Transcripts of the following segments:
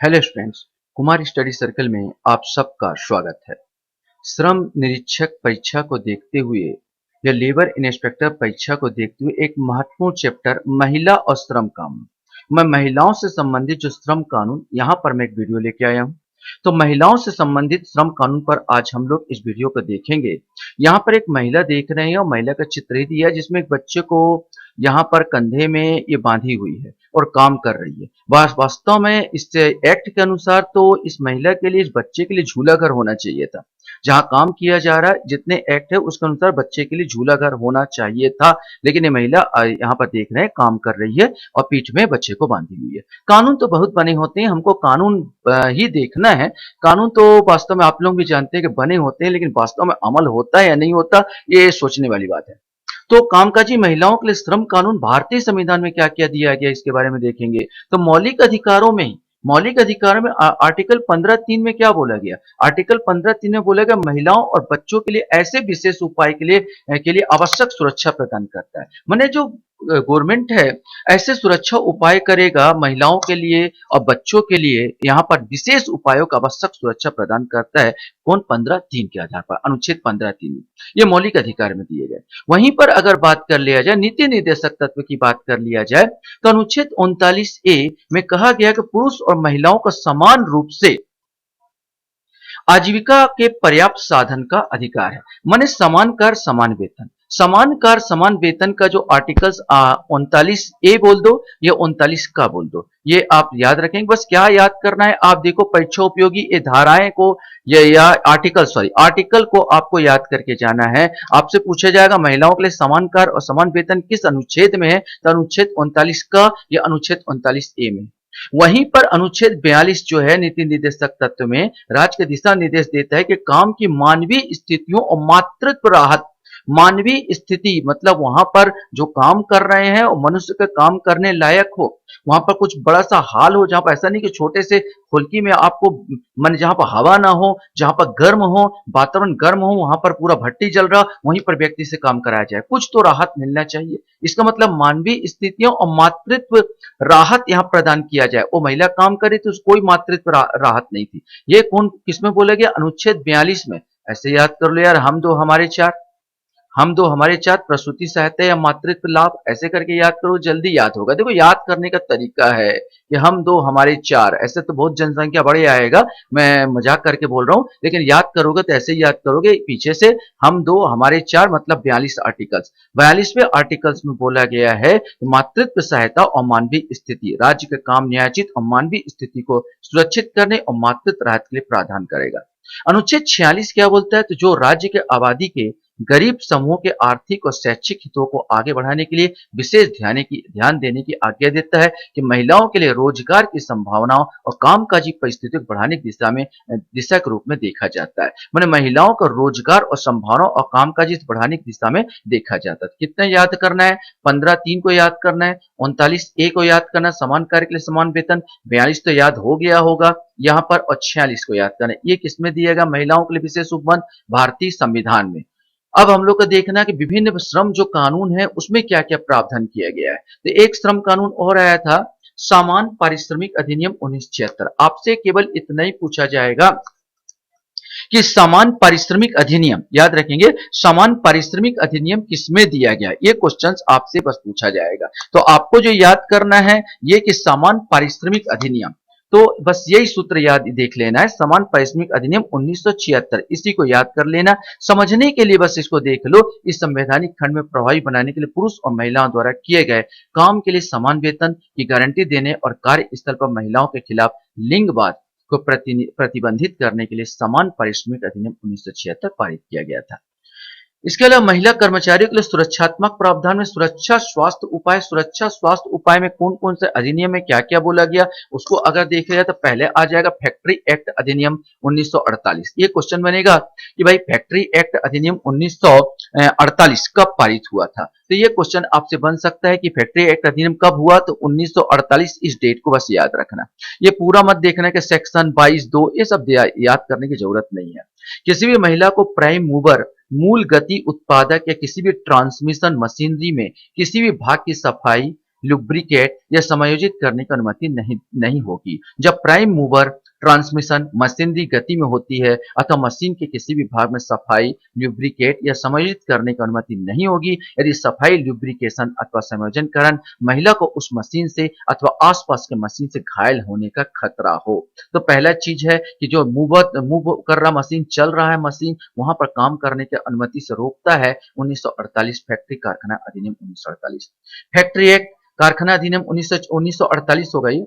Hello students, Kumar study circle में आप सबका स्वागत है। श्रम निरीक्षक परीक्षा को देखते हुए या लेबर इंस्पेक्टर परीक्षा को देखते हुए एक महत्वपूर्ण चैप्टर महिला और श्रम कानून। मैं महिलाओं से संबंधित जो श्रम कानून यहाँ पर मैं एक वीडियो लेके आया हूँ। तो महिलाओं से संबंधित श्रम कानून पर आज हम लोग इस वीडियो को देखेंगे। यहाँ पर एक महिला देख रहे हैं और महिला का चित्र ही दिया है जिसमें एक बच्चे को यहाँ पर कंधे में ये बांधी हुई है और काम कर रही है। वास्तव में इस एक्ट के अनुसार तो इस महिला के लिए, इस बच्चे के लिए झूला घर होना चाहिए था। जहाँ काम किया जा रहा है, जितने एक्ट है उसके अनुसार बच्चे के लिए झूला घर होना चाहिए था, लेकिन ये महिला यहाँ पर देख रहे हैं काम कर रही है और पीठ में बच्चे को बांधी हुई है। कानून तो बहुत बने होते हैं, हमको कानून ही देखना है। कानून तो वास्तव में आप लोग भी जानते हैं कि बने होते हैं, लेकिन वास्तव में अमल होता है या नहीं होता, ये सोचने वाली बात है। तो कामकाजी महिलाओं के लिए श्रम कानून भारतीय संविधान में क्या क्या दिया गया इसके बारे में देखेंगे। तो मौलिक अधिकारों में आर्टिकल 15(3) में क्या बोला गया। आर्टिकल 15(3) में बोला गया महिलाओं और बच्चों के लिए ऐसे विशेष उपाय के लिए आवश्यक सुरक्षा प्रदान करता है। माने जो गवर्नमेंट है ऐसे सुरक्षा उपाय करेगा महिलाओं के लिए और बच्चों के लिए, यहाँ पर विशेष उपायों का आवश्यक सुरक्षा प्रदान करता है। कौन? 15(3) के आधार पर, अनुच्छेद 15(3) में ये मौलिक अधिकार में दिए गए। वहीं पर अगर बात कर लिया जाए, नीति निर्देशक तत्व की बात कर लिया जाए, तो अनुच्छेद 39(a) में कहा गया कि पुरुष और महिलाओं को समान रूप से आजीविका के पर्याप्त साधन का अधिकार है। माने समान कार्य समान वेतन। समान कार्य समान वेतन का जो आर्टिकल्स 39(a) बोल दो या 39 का बोल दो, ये आप याद रखेंगे। बस क्या याद करना है, आप देखो परीक्षा उपयोगी ये धाराएं को या आर्टिकल को आपको याद करके जाना है। आपसे पूछा जाएगा महिलाओं के लिए समान कार्य और समान वेतन किस अनुच्छेद में है, तो अनुच्छेद 39 का या अनुच्छेद 39(a) में। वहीं पर अनुच्छेद 42 जो है नीति निर्देशक तत्व में राज्य के दिशा निर्देश देता है कि काम की मानवीय स्थितियों और मातृत्व राहत। मानवीय स्थिति मतलब वहां पर जो काम कर रहे हैं और मनुष्य का काम करने लायक हो, वहां पर कुछ बड़ा सा हाल हो, जहां पर ऐसा नहीं कि छोटे से फुल्की में आपको मन, जहां पर हवा ना हो, जहां पर गर्म हो, वातावरण गर्म हो, वहां पर पूरा भट्टी जल रहा, वहीं पर व्यक्ति से काम कराया जाए, कुछ तो राहत मिलना चाहिए। इसका मतलब मानवीय स्थितियों और मातृत्व राहत यहाँ प्रदान किया जाए। वो महिला काम करे तो कोई मातृत्व राहत नहीं थी। ये कौन किसमें बोला गया? अनुच्छेद 42 में। ऐसे याद कर लो यार, हम दो हमारे चार प्रसूति सहायता या मातृत्व लाभ, ऐसे करके याद करो, जल्दी याद होगा। देखो याद करने का तरीका है कि हम दो हमारे चार, ऐसे तो बहुत जनसंख्या बढ़ आएगा, मैं मजाक करके बोल रहा हूं, लेकिन याद करोगे तो ऐसे ही याद करोगे पीछे से। हम दो हमारे चार मतलब 42 आर्टिकल्स। 42वें आर्टिकल्स में बोला गया है मातृत्व सहायता और मानवीय स्थिति राज्य के काम न्यायोचित और मानवीय स्थिति को सुरक्षित करने और मातृत्व राहत के लिए प्रावधान करेगा। अनुच्छेद 46 क्या बोलता है? तो जो राज्य के आबादी के गरीब समूह के आर्थिक और शैक्षिक हितों को आगे बढ़ाने के लिए विशेष ध्यान देने की आज्ञा देता है कि महिलाओं के लिए रोजगार की संभावनाओं और कामकाजी परिस्थितियों को बढ़ाने की दिशा के रूप में देखा जाता है। मैंने महिलाओं का रोजगार और संभावनाओं और कामकाजी बढ़ाने की दिशा में देखा जाता है। कितने याद करना है? 15(3) को याद करना है, 39(a) को याद करना है, समान कार्य के लिए समान वेतन, 42 तो याद हो गया होगा यहाँ पर, और 46 को याद करना है। ये किसमें दिया गया? महिलाओं के लिए विशेष उपबंध भारतीय संविधान में। अब हम लोग को देखना है कि विभिन्न श्रम जो कानून है उसमें क्या क्या प्रावधान किया गया है। तो एक श्रम कानून और आया था, सामान्य पारिश्रमिक अधिनियम 1976। आपसे केवल इतना ही पूछा जाएगा कि समान पारिश्रमिक अधिनियम, याद रखेंगे, समान पारिश्रमिक अधिनियम किसमें दिया गया, ये क्वेश्चंस आपसे बस पूछा जाएगा। तो आपको जो याद करना है ये कि समान पारिश्रमिक अधिनियम, तो बस यही सूत्र याद देख लेना है, समान पारिश्रमिक अधिनियम 1976, इसी को याद कर लेना। समझने के लिए बस इसको देख लो। इस संवैधानिक खंड में प्रभावी बनाने के लिए पुरुष और महिलाओं द्वारा किए गए काम के लिए समान वेतन की गारंटी देने और कार्यस्थल पर महिलाओं के खिलाफ लिंगवाद को प्रतिबंधित करने के लिए समान पारिश्रमिक अधिनियम 1976 पारित किया गया था। इसके अलावा महिला कर्मचारियों के लिए सुरक्षात्मक प्रावधान में सुरक्षा स्वास्थ्य उपाय में कौन कौन से अधिनियम में क्या क्या बोला गया, उसको अगर देख लिया तो पहले आ जाएगा फैक्ट्री एक्ट अधिनियम 1948। ये क्वेश्चन बनेगा कि भाई फैक्ट्री एक्ट अधिनियम 1948 कब पारित हुआ था। तो ये क्वेश्चन आपसे बन सकता है कि फैक्ट्री एक्ट अधिनियम कब हुआ, तो 1948, इस डेट को बस याद रखना। ये पूरा मत देखना कि सेक्शन 22(2), ये सब याद करने की जरूरत नहीं है। किसी भी महिला को प्राइम मूवर, मूल गति उत्पादक या किसी भी ट्रांसमिशन मशीनरी में किसी भी भाग की सफाई, लुब्रिकेट या समायोजित करने की अनुमति नहीं होगी। जब प्राइम मूवर ट्रांसमिशन मशीनरी गति में होती है अथवा मशीन के किसी भी भाग में सफाई, लुब्रिकेट या समायोजित करने की अनुमति नहीं होगी। यदि सफाई, लुब्रिकेशन अथवा समायोजन महिला को उस मशीन से अथवा आसपास के मशीन से घायल होने का खतरा हो। तो पहला चीज है कि जो मूव कर रहा मशीन, चल रहा है मशीन, वहां पर काम करने की अनुमति से रोकता है 1948 फैक्ट्री कारखाना अधिनियम 1948। फैक्ट्री एक्ट कारखाना अधिनियम 1948 हो गई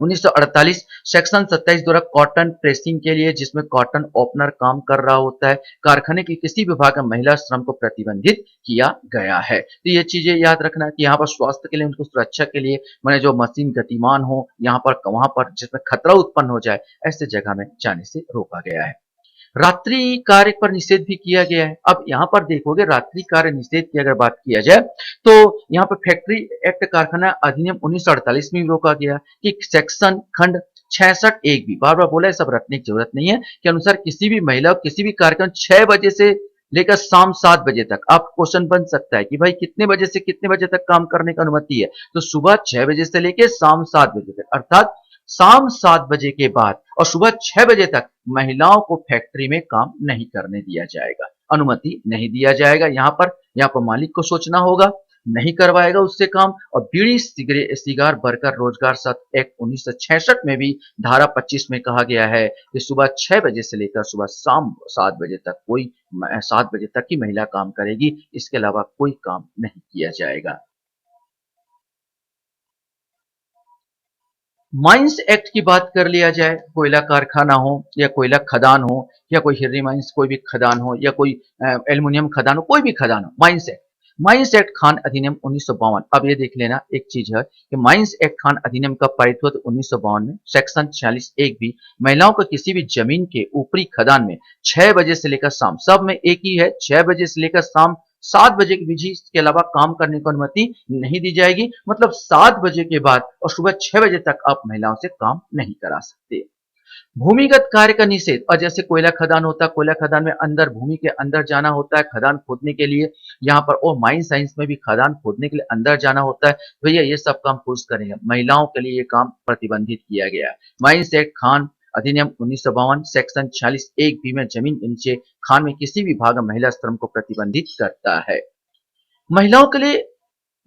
1948 सेक्शन 27 द्वारा कॉटन प्रेसिंग के लिए, जिसमें कॉटन ओपनर काम कर रहा होता है, कारखाने के किसी विभाग में महिला श्रम को प्रतिबंधित किया गया है। तो ये चीजें याद रखना कि यहाँ पर स्वास्थ्य के लिए, उनको सुरक्षा के लिए, मैंने जो मशीन गतिमान हो, यहाँ पर वहां पर जिसमें खतरा उत्पन्न हो जाए, ऐसे जगह में जाने से रोका गया है। रात्रि कार्य पर निषेध भी किया गया है। अब यहाँ पर देखोगे रात्रि कार्य निषेध की अगर बात किया जाए तो यहाँ पर फैक्ट्री एक्ट कारखाना अधिनियम 1948 में भी रोका गया कि सेक्शन खंड 66 एक भी, बार बार बोला है, सब रटने की जरूरत नहीं है, के अनुसार किसी भी महिला किसी भी कार्यक्रम 6 बजे से लेकर शाम 7 बजे तक, आप क्वेश्चन बन सकता है कि भाई कितने बजे से कितने बजे तक काम करने की अनुमति है, तो सुबह 6 बजे से लेकर शाम 7 बजे तक, अर्थात शाम 7 बजे के बाद और सुबह 6 बजे तक महिलाओं को फैक्ट्री में काम नहीं करने दिया जाएगा, अनुमति नहीं दिया जाएगा। यहाँ पर मालिक को सोचना होगा, नहीं करवाएगा उससे काम। और बीड़ी सिगार बर्गर रोजगार सत्र एक्ट 1966 में भी धारा 25 में कहा गया है कि सुबह 6 बजे से लेकर सुबह शाम 7 बजे तक 7 बजे तक की महिला काम करेगी, इसके अलावा कोई काम नहीं किया जाएगा। माइंस एक्ट की बात कर लिया जाए, कोयला कारखाना हो या कोयला खदान हो या कोई हिर्री माइंस कोई भी खदान हो या कोई एल्युमिनियम खदान हो, कोई भी खदान हो, माइंस एक्ट खान अधिनियम 1952। अब ये देख लेना एक चीज है कि माइंस एक्ट खान अधिनियम का पारित हुआ 1952 में, सेक्शन 46 एक भी, महिलाओं को किसी भी जमीन के ऊपरी खदान में 6 बजे से लेकर शाम, सब में एक ही है, 6 बजे से लेकर शाम 7 बजे के बीच इसके अलावा काम करने की अनुमति नहीं दी जाएगी। मतलब 7 बजे के बाद और सुबह 6 बजे तक आप महिलाओं से काम नहीं करा सकते। भूमिगत कार्य का निषेध, और जैसे कोयला खदान होता है, कोयला खदान में अंदर भूमि के अंदर जाना होता है खदान खोदने के लिए, यहाँ पर और माइन साइंस में भी खदान खोदने के लिए अंदर जाना होता है, भैया ये सब काम पुरुष करेंगे, महिलाओं के लिए ये काम प्रतिबंधित किया गया है। माइंस एक्ट खान अधिनियम 1952 सेक्शन 46 एक बी में जमीन के नीचे खान में किसी भी भाग में महिला श्रम को प्रतिबंधित करता है। महिलाओं के लिए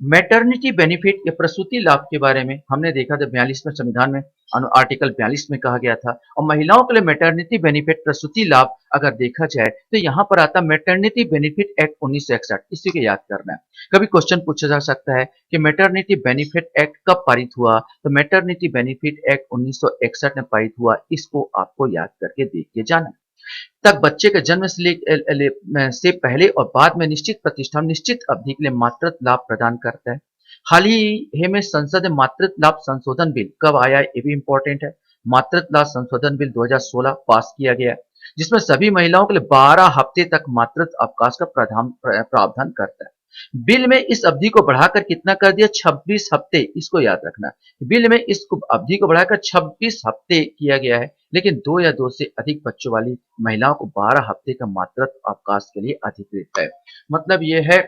मैटरनिटी बेनिफिट या प्रसूति लाभ के बारे में हमने देखा था 42वें संविधान में, आर्टिकल 42 में कहा गया था। और महिलाओं के लिए मैटरनिटी बेनिफिट प्रसूति लाभ अगर देखा जाए तो यहाँ पर आता मैटरनिटी बेनिफिट एक्ट 1961, इसी को याद करना है। कभी क्वेश्चन पूछा जा सकता है कि मैटरनिटी बेनिफिट एक्ट कब पारित हुआ, तो मैटरनिटी बेनिफिट एक्ट 1961 में पारित हुआ, इसको आपको याद करके देख के जाना तक बच्चे के जन्म से पहले और बाद में निश्चित प्रतिष्ठान निश्चित अवधि के लिए मातृत्व लाभ प्रदान करता है। हाल ही में संसद में मातृत्व लाभ संशोधन बिल कब आया, ये भी इंपॉर्टेंट है। मातृत्व लाभ संशोधन बिल 2016 पास किया गया, जिसमें सभी महिलाओं के लिए 12 हफ्ते तक मातृत्व अवकाश का प्रावधान करता है। बिल में इस अवधि को बढ़ाकर कितना कर दिया, 26 हफ्ते, इसको याद रखना। बिल में इस अवधि को बढ़ाकर 26 हफ्ते किया गया है, लेकिन 2 या 2 से अधिक बच्चों वाली महिलाओं को 12 हफ्ते का मातृत्व अवकाश के लिए अधिकृत है। मतलब यह है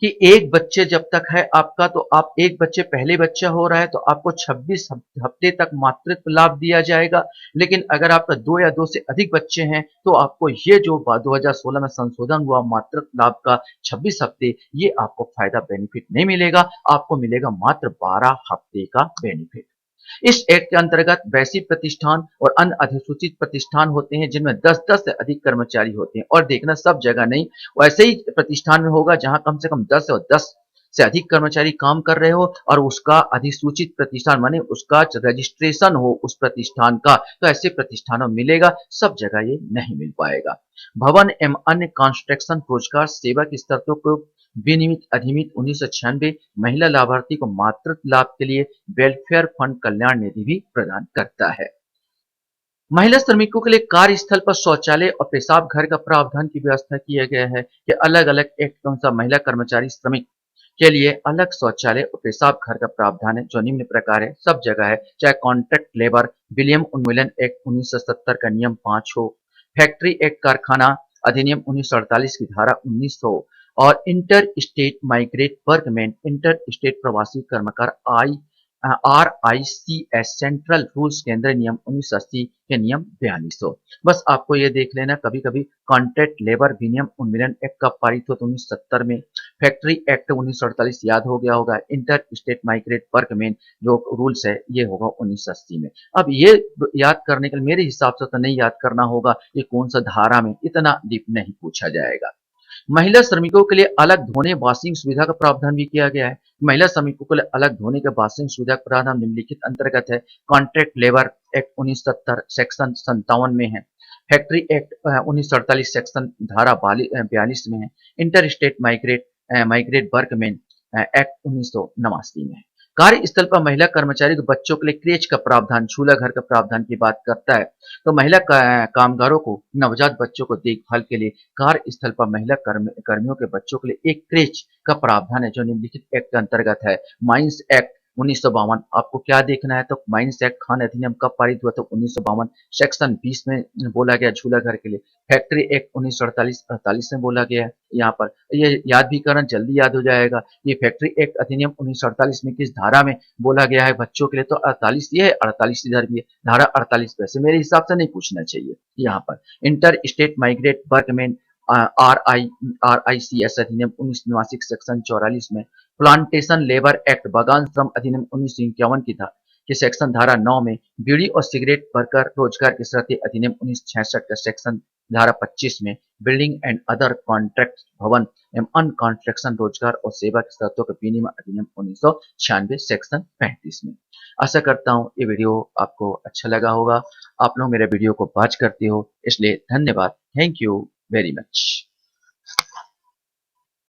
कि एक बच्चे जब तक है आपका, तो आप एक बच्चे पहले बच्चा हो रहा है तो आपको 26 हफ्ते तक मातृत्व लाभ दिया जाएगा। लेकिन अगर आपका 2 या 2 से अधिक बच्चे हैं तो आपको ये जो 2016 में संशोधन हुआ मातृत्व लाभ का 26 हफ्ते, ये आपको फायदा बेनिफिट नहीं मिलेगा, आपको मिलेगा मात्र 12 हफ्ते का बेनिफिट। इस एक्ट के अंतर्गत वैसी प्रतिष्ठान और अन्य अधिसूचित प्रतिष्ठान होते हैं जिनमें 10-10 से अधिक कर्मचारी होते हैं, और देखना सब जगह नहीं, वैसे ही प्रतिष्ठान में होगा जहां कम से कम 10 और 10 से अधिक कर्मचारी काम कर रहे हो और उसका अधिसूचित प्रतिष्ठान माने उसका रजिस्ट्रेशन हो उस प्रतिष्ठान का, तो ऐसे प्रतिष्ठानों मिलेगा, सब जगह ये नहीं मिल पाएगा। भवन एवं अन्य कंस्ट्रक्शन रोजगार सेवा की शर्तों को विनियमित अधिनियम 1996 महिला लाभार्थी को मातृत्व लाभ के लिए वेलफेयर फंड कल्याण निधि भी प्रदान करता है। महिला श्रमिकों के लिए कार्यस्थल पर शौचालय और पेशाब घर का प्रावधान की व्यवस्था किया गया है कि अलग अलग एक्ट के अनुसार महिला कर्मचारी श्रमिक के लिए अलग शौचालय और पेशाब घर का प्रावधान है, जो निम्न प्रकार है, सब जगह है, चाहे कॉन्ट्रैक्ट लेबर, विलियम उन्मूलन एक्ट 1970 का नियम 5 हो, फैक्ट्री एक्ट कारखाना अधिनियम 1948 की धारा 1900 और inter state migrate workman, inter state प्रवासी कर्मकार RICS सेंट्रल रूल्स केंद्रीय नियम 1980 के नियम 4200। बस आपको ये देख लेना, कभी कभी कॉन्ट्रैक्ट लेबर विनियम उन्मूलन एक्ट कब पारित हुआ तो 1970 में, फैक्ट्री एक्ट 1948 याद हो गया होगा, इंटर स्टेट माइग्रेट वर्कमैन जो रूल्स है ये होगा 1980 में। अब ये याद करने के लिए मेरे हिसाब से तो नहीं याद करना होगा ये कौन सा धारा में, इतना डीप नहीं पूछा जाएगा। महिला श्रमिकों के लिए अलग धोने वॉशिंग सुविधा का प्रावधान भी किया गया है। महिला श्रमिकों के लिए अलग धोने के वॉशिंग सुविधा का प्रावधान निम्नलिखित अंतर्गत है। कॉन्ट्रैक्ट लेबर एक्ट 1970 सेक्शन 57 में है। फैक्ट्री एक्ट 1948 सेक्शन धारा 42 में है। Inter state migrate workman act 1989 में है। कार्यस्थल पर महिला कर्मचारी के बच्चों के लिए क्रेच का प्रावधान, झूला घर का प्रावधान की बात करता है। तो महिला कामगारों को नवजात बच्चों को देखभाल के लिए कार्यस्थल पर महिला कर्मियों के बच्चों के लिए एक क्रेच का प्रावधान है जो निम्नलिखित एक्ट के अंतर्गत है। Mines act 1952। आपको क्या देखना है तो माइंस एक्ट खान अधिनियम कब पारित हुआ तो 1952 सेक्शन 20 में बोला गया झूला घर के लिए। फैक्ट्री एक्ट 1948 में बोला गया है। यहाँ पर ये याद भी करना, जल्दी याद हो जाएगा। ये फैक्ट्री एक्ट अधिनियम 1948 में किस धारा में बोला गया है बच्चों के लिए तो 48 ये है, 48 इधर भी है, धारा 48। वैसे मेरे हिसाब से नहीं पूछना चाहिए। यहाँ पर inter state migrate workman RICS अधिनियम 1989 सेक्शन 44 में, प्लांटेशन लेबर एक्ट बागान श्रम अधिनियम 1951 की था कि सेक्शन धारा 9 में, बीड़ी और सिगरेट वर्कर रोजगार की शर्तें अधिनियम 1966 का सेक्शन धारा 25 में, बिल्डिंग एंड अदर कॉन्ट्रैक्ट भवन एवं अन्य कॉन्ट्रैक्शन रोजगार और सेवा की शर्तों के विनिमय अधिनियम 1996 सेक्शन 35 में। आशा करता हूँ ये वीडियो आपको अच्छा लगा होगा। आप लोग मेरे वीडियो को वॉच करते हो इसलिए धन्यवाद। Thank you very much.